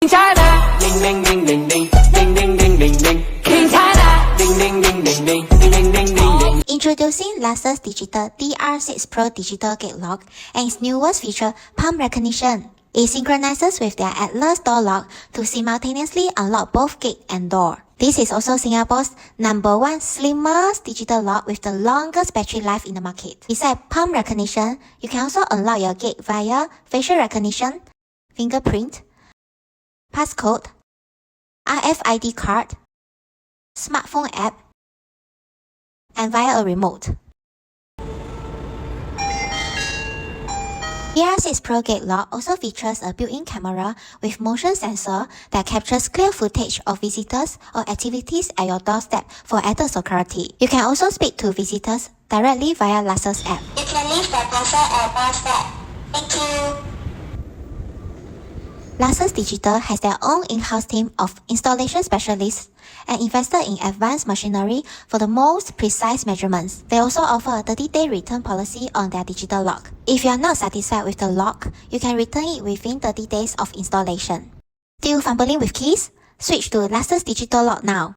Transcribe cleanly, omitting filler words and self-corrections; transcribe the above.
China, ding ding ding ding ding, ding ding ding ding ding. King China, ding ding ding ding ding, ding ding ding ding ding. Introducing Luxus Digital DR6 Pro Digital Gate Lock and its newest feature, palm recognition. It synchronizes with their Atlas door lock to simultaneously unlock both gate and door. This is also Singapore's #1 slimmest digital lock with the longest battery life in the market. Besides palm recognition, you can also unlock your gate via facial recognition, fingerprint, passcode, RFID card, smartphone app, and via a remote. DR6 Pro Gate Lock also features a built-in camera with motion sensor that captures clear footage of visitors or activities at your doorstep for added security. You can also speak to visitors directly via Luxus app. You can leave the parcel at doorstep. Thank you. Luxus Digital has their own in-house team of installation specialists and invested in advanced machinery for the most precise measurements. They also offer a 30-day return policy on their digital lock. If you are not satisfied with the lock, you can return it within 30 days of installation. Still fumbling with keys? Switch to Luxus Digital Lock now.